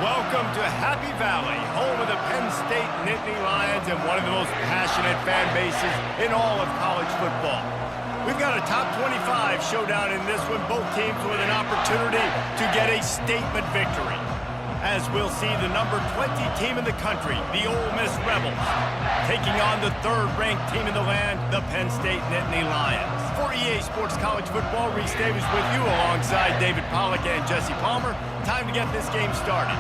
Welcome to Happy Valley, home of the Penn State Nittany Lions and one of the most passionate fan bases in all of college football. We've got a top 25 showdown in this one, both teams with an opportunity to get a statement victory. As we'll see the number 20 team in the country, the Ole Miss Rebels, taking on the third-ranked team in the land, the Penn State Nittany Lions. For EA Sports College Football, Reese Davis with you alongside David Pollack and Jesse Palmer. Time to get this game started.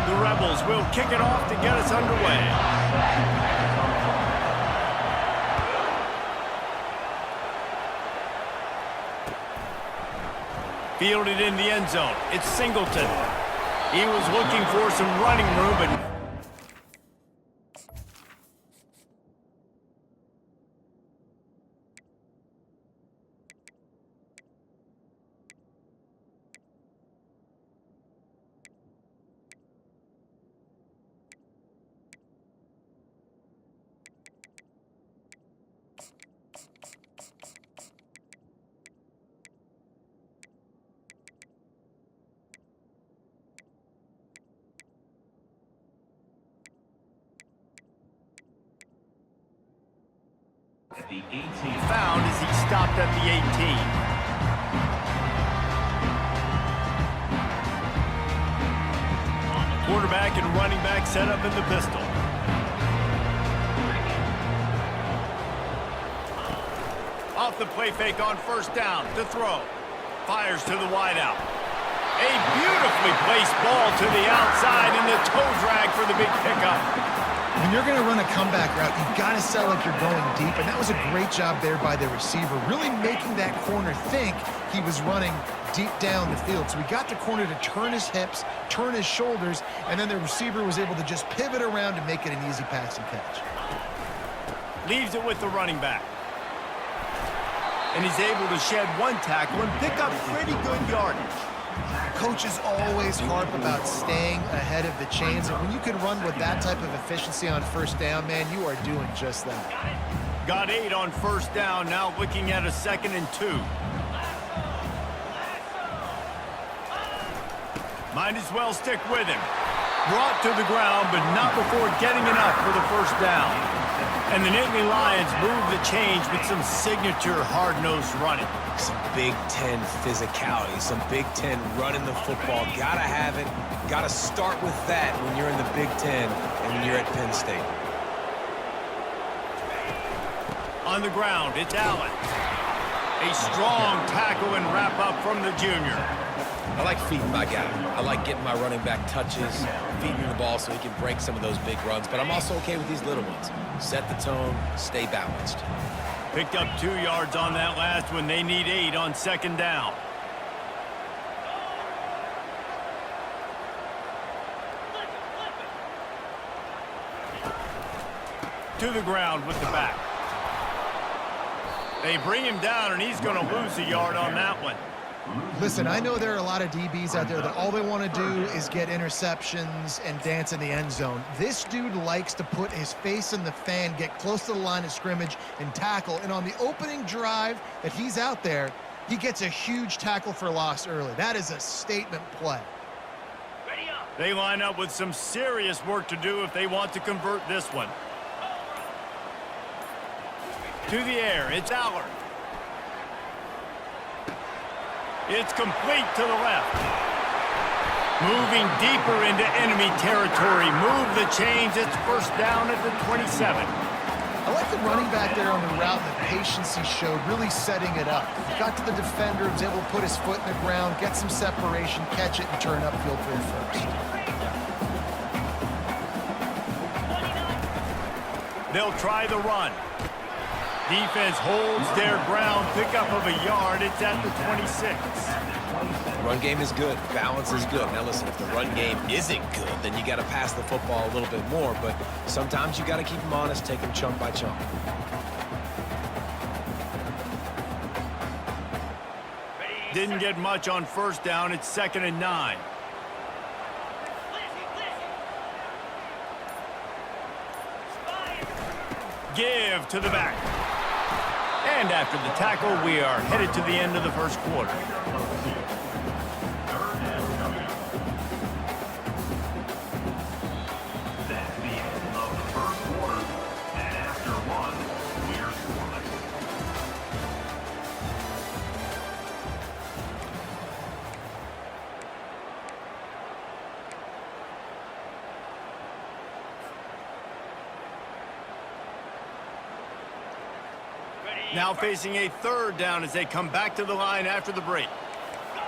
The Rebels will kick it off to get us underway. Fielded in the end zone. It's Singleton. He was looking for some running room, but The 18. found as he stopped at the 18. Quarterback and running back set up in the pistol. Off the play fake on first down to throw. Fires to the wideout. A beautifully placed ball to the outside and the toe drag for the big pickup. When you're going to run a comeback route, you've got to sell like you're going deep, and that was a great job there by the receiver, really making that corner think he was running deep down the field. So we got the corner to turn his hips, turn his shoulders, and then the receiver was able to just pivot around and make it an easy pass and catch. Leaves it with the running back. And he's able to shed one tackle and pick up pretty good yardage. Coaches always harp about staying ahead of the chains, and when you can run with that type of efficiency on first down, man, you are doing just that. Got 8 on first down, now looking at a 2nd and 2. Might as well stick with him. Brought to the ground, but not before getting enough for the first down. And the Nittany Lions move the change with some signature hard-nosed running. Some Big Ten physicality, some Big Ten running the football. Gotta have it. Gotta start with that when you're in the Big Ten and when you're at Penn State. On the ground, it's Allen. A strong tackle and wrap-up from the junior. I like feeding my guy. I like getting my running back touches, feeding the ball so he can break some of those big runs. But I'm also okay with these little ones. Set the tone, stay balanced. Picked up 2 yards on that last one. They need 8 on 2nd down. To the ground with the back. They bring him down, and he's going to lose a yard on that one. Listen, I know there are a lot of DBs out there that all they want to do is get interceptions and dance in the end zone. This dude likes to put his face in the fan, get close to the line of scrimmage, and tackle. And on the opening drive that he's out there, he gets a huge tackle for loss early. That is a statement play. They line up with some serious work to do if they want to convert this one. To the air, it's Allard. It's complete to the left. Moving deeper into enemy territory. Move the chains. It's first down at the 27. I like the running back there on the route and the patience he showed, really setting it up. Got to the defender, was able to put his foot in the ground, get some separation, catch it, and turn upfield for the first. They'll try the run. Defense holds their ground, pickup of a yard. It's at the 26. Run game is good. Balance is good. Now listen, if the run game isn't good, then you got to pass the football a little bit more. But sometimes you got to keep them honest, take them chunk by chunk. Didn't get much on first down. It's 2nd and 9. Give to the back. And after the tackle, we are headed to the end of the first quarter. That's the end of the first quarter. And after one, we're scoreless. Now facing a 3rd down as they come back to the line after the break.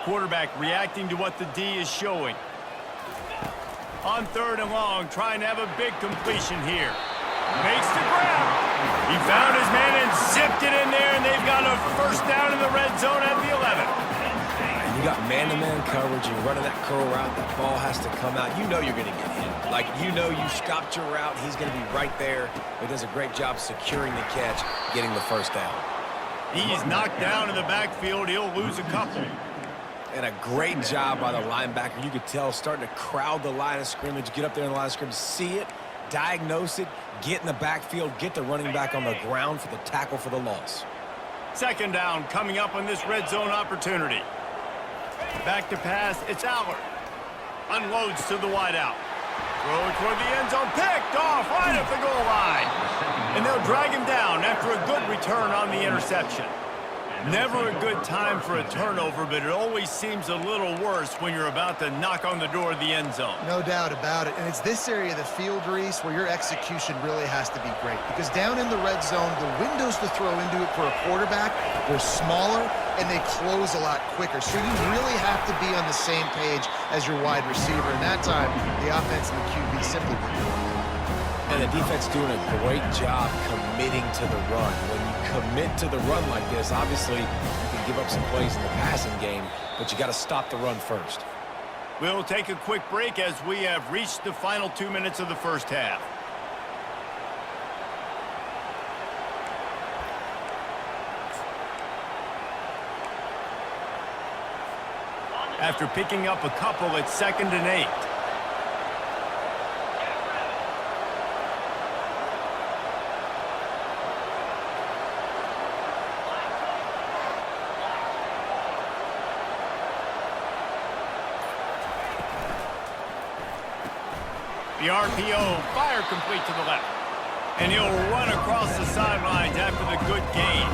Quarterback reacting to what the D is showing. On 3rd and long, trying to have a big completion here. Makes the grab. He found his man and zipped it in there, and they've got a first down in the red zone at the 11. And you got man-to-man coverage. You're running that curl route. That ball has to come out. You know you're going to get hit. Like, you know you stopped your route. He's going to be right there. He does a great job securing the catch, getting the first down. He's knocked down in the backfield. He'll lose a couple. And a great job by the linebacker. You could tell starting to crowd the line of scrimmage, get up there in the line of scrimmage, see it, diagnose it, get in the backfield, get the running back on the ground for the tackle for the loss. 2nd down coming up on this red zone opportunity. Back to pass. It's Allard. Unloads to the wideout. Throw toward the end zone. Picked off right at the goal line. And they'll drag him down after a good return on the interception. Never a good time for a turnover, but it always seems a little worse when you're about to knock on the door of the end zone. No doubt about it. And it's this area of the field, Reese, where your execution really has to be great. Because down in the red zone, the windows to throw into it for a quarterback, they're smaller and they close a lot quicker. So you really have to be on the same page as your wide receiver. And that time, the offense and the QB simply wouldn't work. And the defense doing a great job committing to the run. When you commit to the run like this, obviously you can give up some plays in the passing game, but you got to stop the run first. We'll take a quick break as we have reached the final 2 minutes of the first half. After picking up a couple, it's 2nd and 8. The RPO, fire complete to the left. And he'll run across the sidelines after the good gain.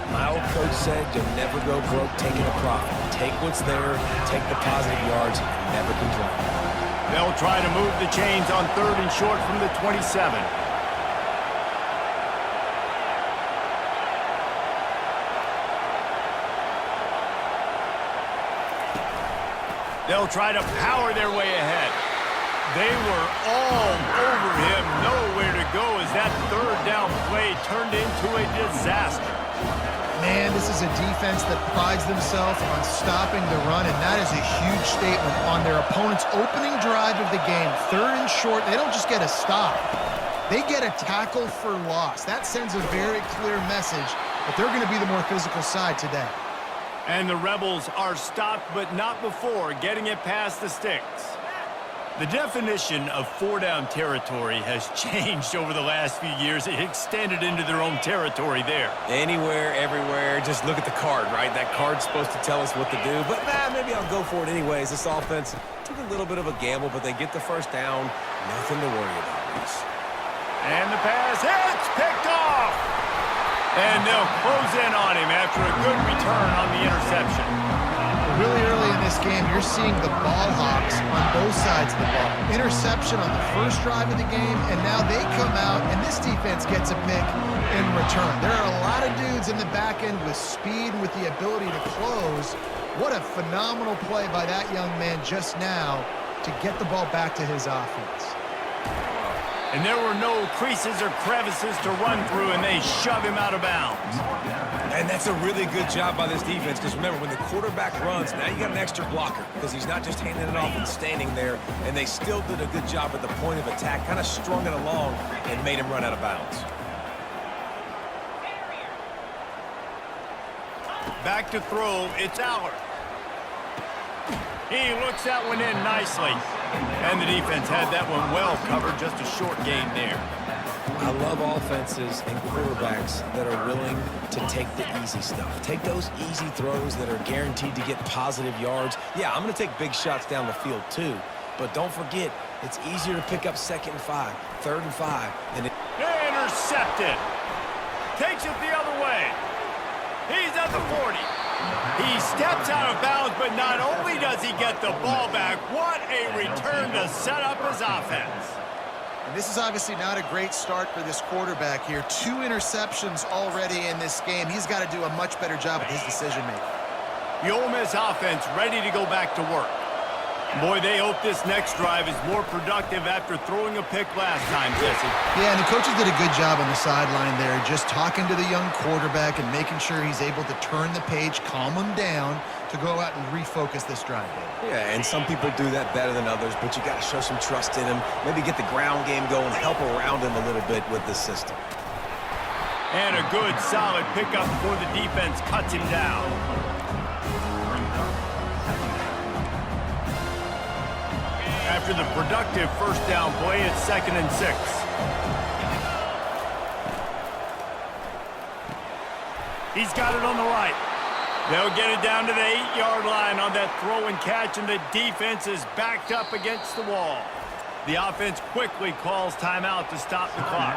My old coach said you'll never go broke taking a profit. Take what's there, take the positive yards, and never complain. They'll try to move the chains on 3rd and short from the 27. They'll try to power their way ahead. They were all over him, nowhere to go as that 3rd down play turned into a disaster. Man, this is a defense that prides themselves on stopping the run, and that is a huge statement on their opponent's opening drive of the game. 3rd and short, they don't just get a stop. They get a tackle for loss. That sends a very clear message that they're going to be the more physical side today. And the Rebels are stopped, but not before getting it past the sticks. The definition of 4-down territory has changed over the last few years. It extended into their own territory there. Anywhere, everywhere, just look at the card, right? That card's supposed to tell us what to do, but maybe I'll go for it anyways. This offense took a little bit of a gamble, but they get the first down. Nothing to worry about, Reese. And the pass hits, picked off. And they'll close in on him after a good return on the interception. Really early in this game, you're seeing the ball hawks on both sides of the ball. Interception on the first drive of the game, and now they come out, and this defense gets a pick in return. There are a lot of dudes in the back end with speed and with the ability to close. What a phenomenal play by that young man just now to get the ball back to his offense. And there were no creases or crevices to run through, and they shove him out of bounds. And that's a really good job by this defense, because remember, when the quarterback runs, now you got an extra blocker, because he's not just handing it off and standing there, and they still did a good job at the point of attack, kind of strung it along and made him run out of bounds. Back to throw, it's Aller. He looks that one in nicely. And the defense had that one well covered, just a short gain there. I love offenses and quarterbacks that are willing to take the easy stuff. Take those easy throws that are guaranteed to get positive yards. Yeah, I'm going to take big shots down the field too. But don't forget, it's easier to pick up 2nd and 5, 3rd and 5 than it... Intercepted. Takes it the other way. He's at the 40. He steps out of bounds, but not only does he get the ball back, what a return to set up his offense. And this is obviously not a great start for this quarterback here. 2 interceptions already in this game. He's got to do a much better job of his decision-making. The Ole Miss offense ready to go back to work. Boy, they hope this next drive is more productive after throwing a pick last time, Jesse. Yeah, and the coaches did a good job on the sideline there, just talking to the young quarterback and making sure he's able to turn the page, calm him down to go out and refocus this drive. Yeah, and some people do that better than others, but you got to show some trust in him. Maybe get the ground game going, help around him a little bit with the system. And a good, solid pickup before the defense cuts him down. After the productive first down play, it's 2nd and 6. He's got it on the right. They'll get it down to the 8-yard line on that throw and catch, and the defense is backed up against the wall. The offense quickly calls timeout to stop the clock.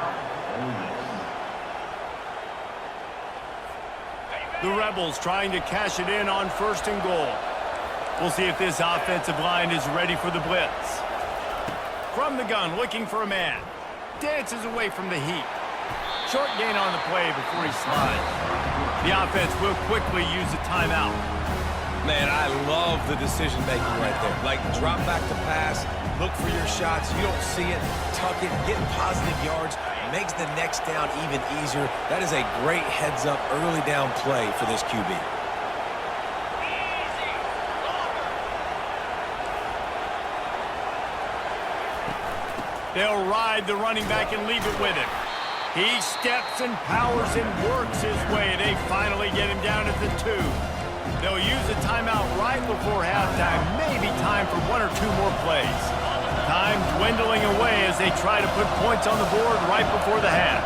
The Rebels trying to cash it in on 1st and goal. We'll see if this offensive line is ready for the blitz. From the gun, looking for a man. Dances away from the heat. Short gain on the play before he slides. The offense will quickly use a timeout. Man, I love the decision-making right there. Like, drop back to pass, look for your shots. You don't see it, tuck it, get positive yards. Makes the next down even easier. That is a great heads-up early down play for this QB. They'll ride the running back and leave it with him. He steps and powers and works his way. They finally get him down at the 2. They'll use a timeout right before halftime. Maybe time for 1 or 2 more plays. Time dwindling away as they try to put points on the board right before the half.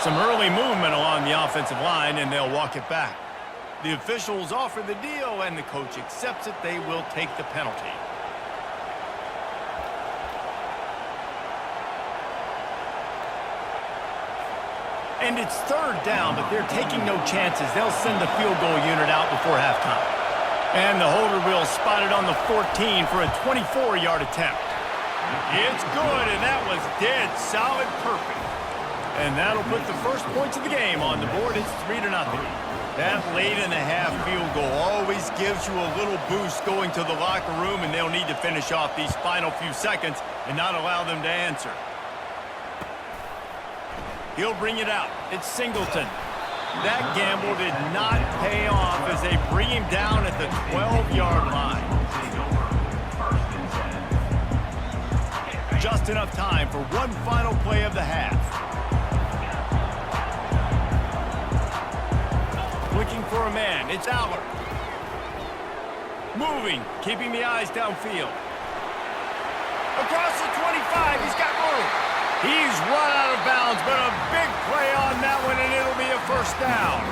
Some early movement along the offensive line, and they'll walk it back. The officials offer the deal, and the coach accepts it. They will take the penalty. And it's 3rd down, but they're taking no chances. They'll send the field goal unit out before halftime. And the holder will spot it on the 14 for a 24-yard attempt. It's good, and that was dead solid perfect. And that'll put the first points of the game on the board. It's 3-0. That late-in-the-half field goal always gives you a little boost going to the locker room, and they'll need to finish off these final few seconds and not allow them to answer. He'll bring it out. It's Singleton. That gamble did not pay off as they bring him down at the 12-yard line. Just enough time for one final play of the half. Looking for a man. It's Aller. Moving, keeping the eyes downfield. Across the 25, he's got room. He's run out of bounds, but a big play on that one, and it'll be a first down.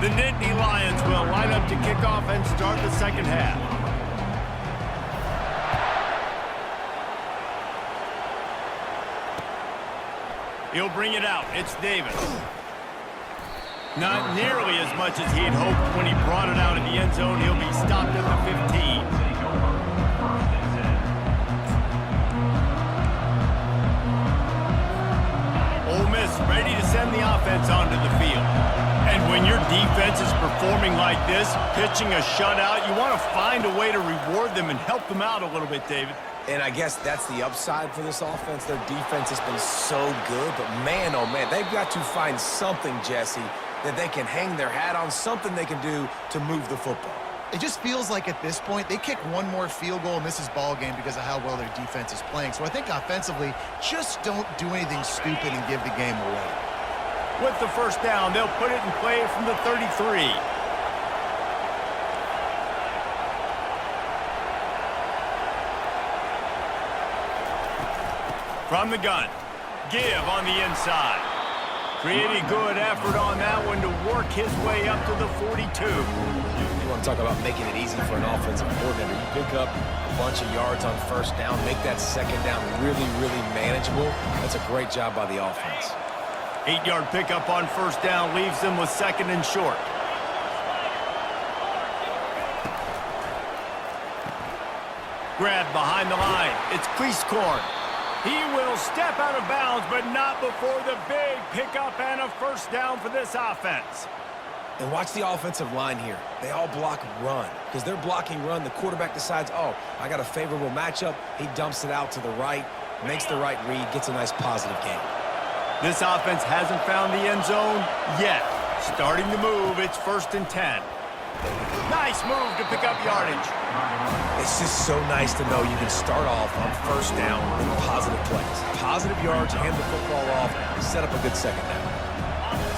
The Nittany Lions will line up to kick off and start the second half. He'll bring it out. It's Davis. Not nearly as much as he had hoped when he brought it out in the end zone. He'll be stopped at the 15. Ole Miss ready to send the offense onto the field. And when your defense is performing like this, pitching a shutout, you want to find a way to reward them and help them out a little bit, David. And I guess that's the upside for this offense. Their defense has been so good, but man, oh man, they've got to find something, Jesse, that they can hang their hat on, something they can do to move the football. It just feels like at this point, they kick one more field goal and this is ball game because of how well their defense is playing. So I think offensively, just don't do anything stupid and give the game away. With the first down, they'll put it in play from the 33. From the gun, give on the inside. Pretty good effort on that one to work his way up to the 42. You want to talk about making it easy for an offensive coordinator. You pick up a bunch of yards on first down, make that second down really, really manageable. That's a great job by the offense. 8-yard pickup on first down leaves them with second and short. Grab behind the line. It's Creasecorn. He will step out of bounds, but not before the big pickup and a first down for this offense. And watch the offensive line here. They all block run. Because they're blocking run, the quarterback decides, oh, I got a favorable matchup. He dumps it out to the right, makes the right read, gets a nice positive gain. This offense hasn't found the end zone yet. Starting to move, it's 1st and 10. Nice move to pick up yardage. It's just so nice to know you can start off on first down with positive plays. Positive yards, hand the football off, set up a good second down.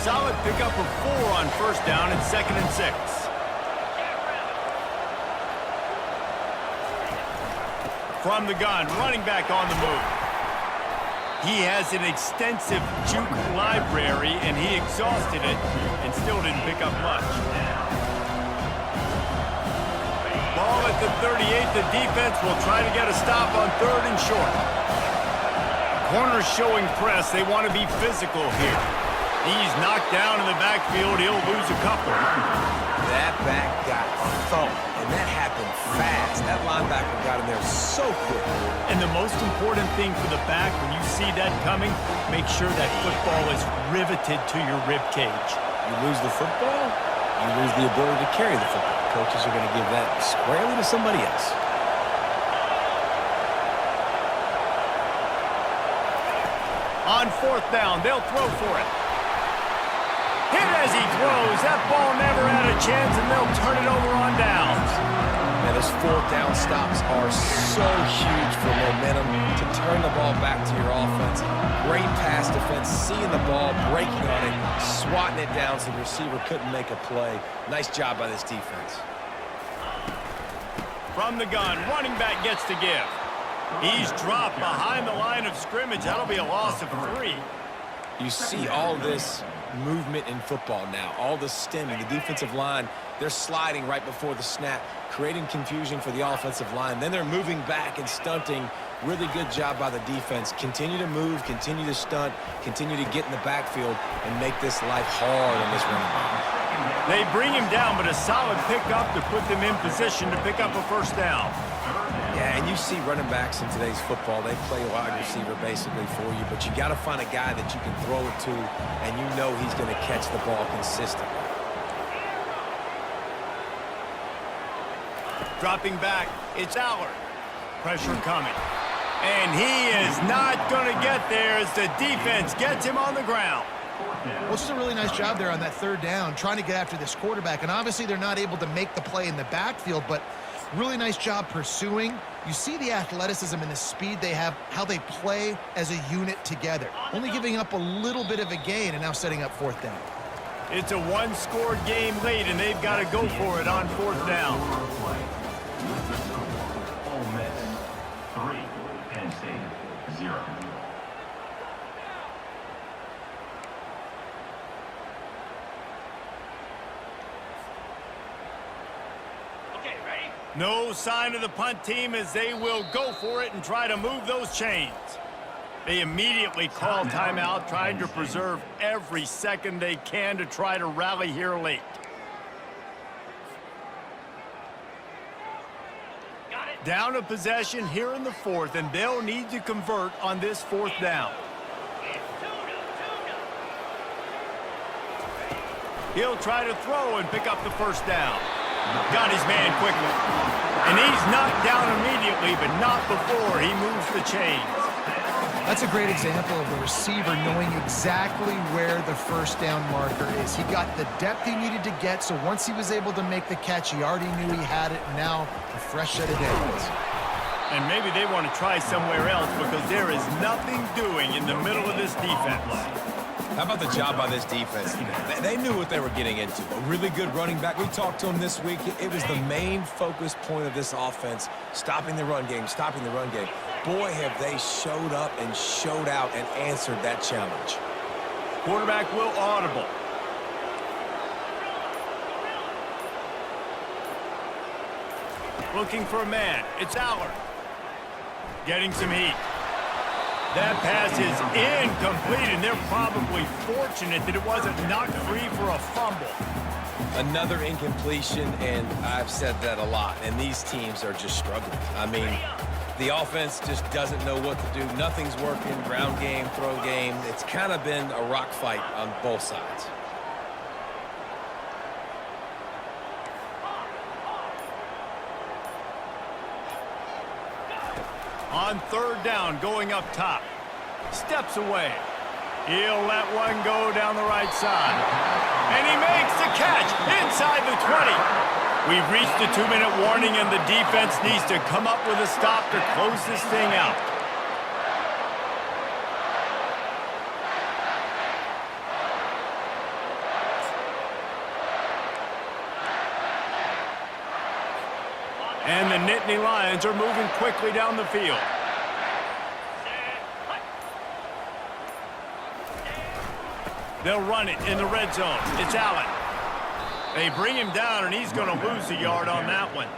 Solid pickup of 4 on first down and 2nd and 6. From the gun, running back on the move. He has an extensive juke library, and he exhausted it and still didn't pick up much. Ball at the 38. The defense will try to get a stop on 3rd and short. Corners showing press. They want to be physical here. He's knocked down in the backfield. He'll lose a couple. That back got thumped, and that happened fast. That linebacker got in there so quick. And the most important thing for the back, when you see that coming, make sure that football is riveted to your rib cage. You lose the football, you lose the ability to carry the football. Coaches are going to give that squarely to somebody else. On 4th down, they'll throw for it. Hit as he throws. That ball never had a chance, and they'll turn it over on downs. And those 4th down stops are so huge for momentum to turn the ball back to your offense. Great pass defense, seeing the ball, breaking on it, swatting it down so the receiver couldn't make a play. Nice job by this defense. From the gun, running back gets to give. He's dropped behind the line of scrimmage. That'll be a loss of 3. You see all this movement in football now, all the stemming. The defensive line, they're sliding right before the snap, creating confusion for the offensive line. Then they're moving back and stunting. Really good job by the defense. Continue to move, continue to stunt, continue to get in the backfield and make this life hard on this running back. They bring him down, but a solid pickup to put them in position to pick up a first down. Yeah, and you see running backs in today's football, they play wide receiver basically for you, but you got to find a guy that you can throw it to, and you know he's going to catch the ball consistently. Dropping back, it's Allard. Pressure coming. And he is not going to get there as the defense gets him on the ground. Well, this is a really nice job there on that 3rd down, trying to get after this quarterback. And obviously they're not able to make the play in the backfield, but really nice job pursuing. You see the athleticism and the speed they have, how they play as a unit together. Only giving up a little bit of a gain and now setting up 4th down. It's a one-score game late, and they've got to go for it on 4th down. Ole Miss 3, Penn State 0. No sign of the punt team as they will go for it and try to move those chains. They immediately call timeout, trying to preserve every second they can to try to rally here late. Down a possession here in the 4th, and they'll need to convert on this 4th down. He'll try to throw and pick up the first down. Got his man quickly. And he's knocked down immediately, but not before he moves the chains. That's a great example of the receiver knowing exactly where the first down marker is. He got the depth he needed to get, so once he was able to make the catch, he already knew he had it. Now, a fresh set of downs. And maybe they want to try somewhere else because there is nothing doing in the middle of this defense. How about the job by this defense? They knew what they were getting into. A really good running back. We talked to him this week. It was the main focus point of this offense, stopping the run game, stopping the run game. Boy, have they showed up and showed out and answered that challenge. Quarterback will audible. Looking for a man. It's Allard. Getting some heat. That pass is incomplete, and they're probably fortunate that it wasn't knocked free for a fumble. Another incompletion, and I've said that a lot, and these teams are just struggling. I mean, the offense just doesn't know what to do. Nothing's working. Ground game, throw game. It's kind of been a rock fight on both sides. On third down, going up top. Steps away. He'll let one go down the right side. And he makes the catch inside the 20. We've reached the 2-minute warning, and the defense needs to come up with a stop to close this thing out. And the Nittany Lions are moving quickly down the field. They'll run it in the red zone. It's Allen. They bring him down, and he's going to lose a yard on that one.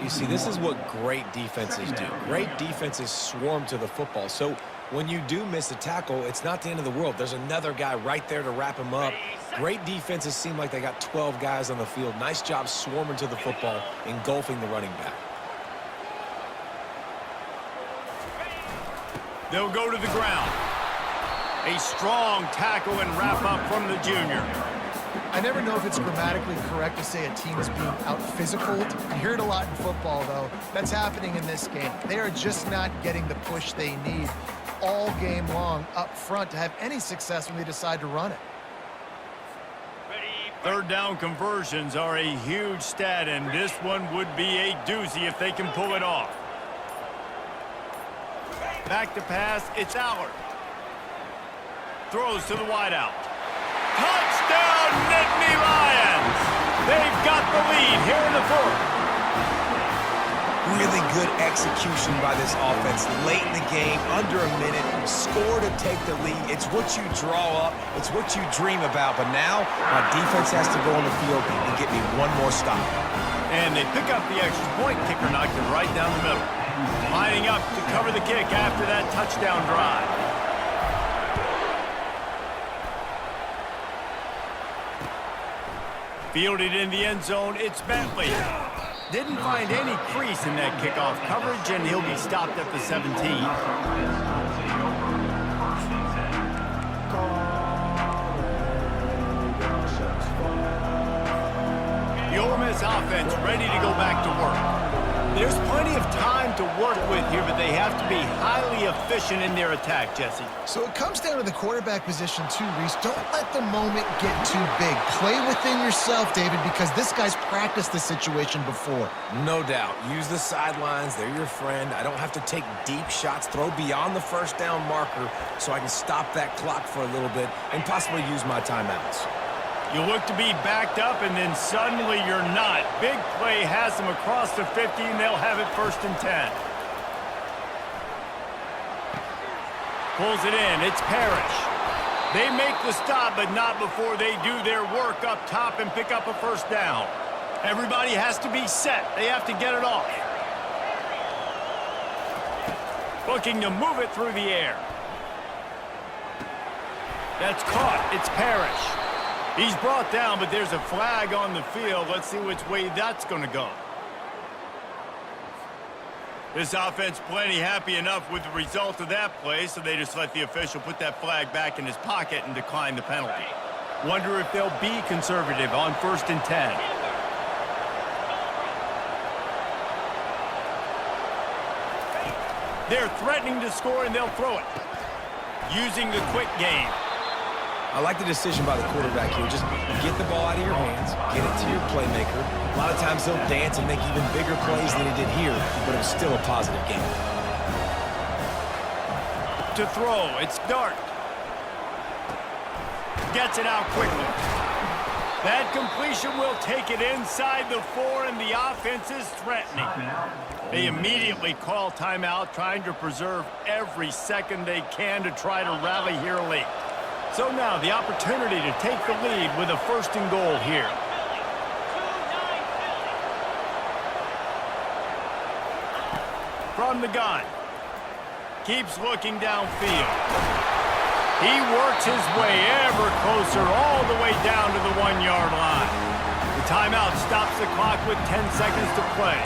You see, this is what great defenses do. Great defenses swarm to the football. So when you do miss a tackle, it's not the end of the world. There's another guy right there to wrap him up. Great defenses seem like they got 12 guys on the field. Nice job swarming to the football, engulfing the running back. They'll go to the ground. A strong tackle and wrap up from the junior. I never know if it's grammatically correct to say a team is being out-physicaled. You hear it a lot in football, though. That's happening in this game. They are just not getting the push they need all game long up front to have any success when they decide to run it. Third down conversions are a huge stat, and this one would be a doozy if they can pull it off. Back to pass, it's Allard. Throws to the wideout. Touchdown, Nittany Lions! They've got the lead here in the fourth. Really good execution by this offense late in the game, under a minute, score to take the lead. It's what you draw up, it's what you dream about, but now my defense has to go on the field and get me one more stop. And they pick up the extra point. Kicker knocked it right down the middle. Lining up to cover the kick after that touchdown drive. Fielded in the end zone, it's Bentley. Didn't find any crease in that kickoff coverage, and he'll be stopped at the 17. The Ole Miss offense ready to go back to work. There's plenty of time to work with here, but they have to be highly efficient in their attack, Jesse. So it comes down to the quarterback position too, Reese. Don't let the moment get too big. Play within yourself, David, because this guy's practiced this situation before. No doubt. Use the sidelines. They're your friend. I don't have to take deep shots, throw beyond the first down marker so I can stop that clock for a little bit and possibly use my timeouts. You look to be backed up, and then suddenly you're not. Big play has them across the 50, and they'll have it 1st and 10. Pulls it in. It's Parrish. They make the stop, but not before they do their work up top and pick up a first down. Everybody has to be set. They have to get it off. Looking to move it through the air. That's caught. It's Parrish. He's brought down, but there's a flag on the field. Let's see which way that's going to go. This offense plenty happy enough with the result of that play, so they just let the official put that flag back in his pocket and decline the penalty. Wonder if they'll be conservative on 1st and 10. They're threatening to score, and they'll throw it. Using the quick game. I like the decision by the quarterback here. Just get the ball out of your hands, get it to your playmaker. A lot of times he'll dance and make even bigger plays than he did here, but it was still a positive game. To throw, it's Dart. Gets it out quickly. That completion will take it inside the 4, and the offense is threatening. They immediately call timeout, trying to preserve every second they can to try to rally here late. So now the opportunity to take the lead with a 1st and goal here. From the gun. Keeps looking downfield. He works his way ever closer all the way down to the 1-yard line. The timeout stops the clock with 10 seconds to play.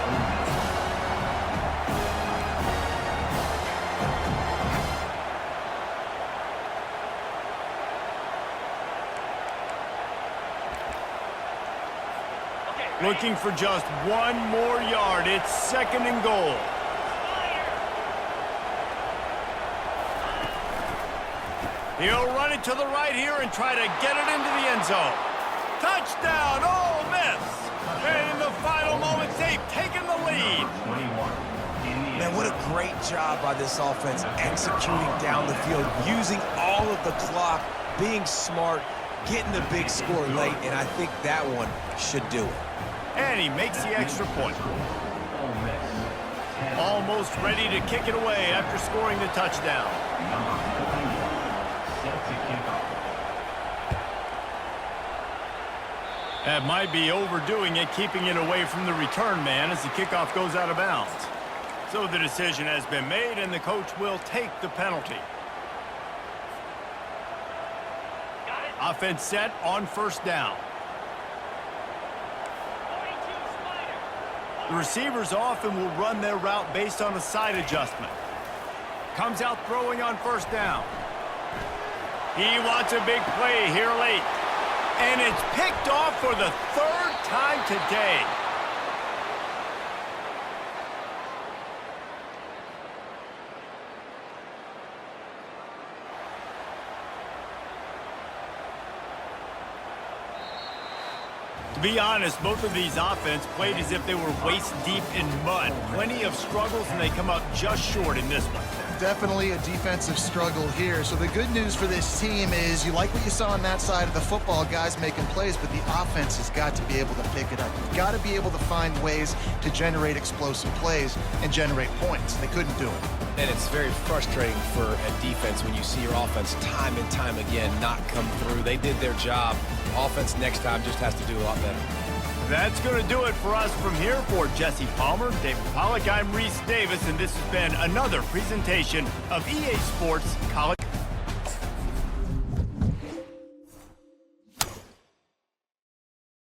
Looking for just 1 more yard. It's 2nd and goal. He'll run it to the right here and try to get it into the end zone. Touchdown, Ole Miss! And in the final moments, they've taken the lead. Man, what a great job by this offense executing down the field, using all of the clock, being smart, getting the big score late, and I think that one should do it. And he makes the extra point. Almost ready to kick it away after scoring the touchdown. That might be overdoing it, keeping it away from the return man as the kickoff goes out of bounds. So the decision has been made, and the coach will take the penalty. Offense set on 1st down. The receivers often will run their route based on a side adjustment. Comes out throwing on 1st down. He wants a big play here late. And it's picked off for the 3rd time today. To be honest, both of these offenses played as if they were waist-deep in mud. Plenty of struggles, and they come up just short in this one. Definitely a defensive struggle here. So the good news for this team is you like what you saw on that side of the football, guys making plays, but the offense has got to be able to pick it up. You've got to be able to find ways to generate explosive plays and generate points. They couldn't do it. And it's very frustrating for a defense when you see your offense time and time again not come through. They did their job. Offense next time just has to do a lot better. That's going to do it for us from here. For Jesse Palmer, David Pollack, I'm Reese Davis, and this has been another presentation of EA Sports College.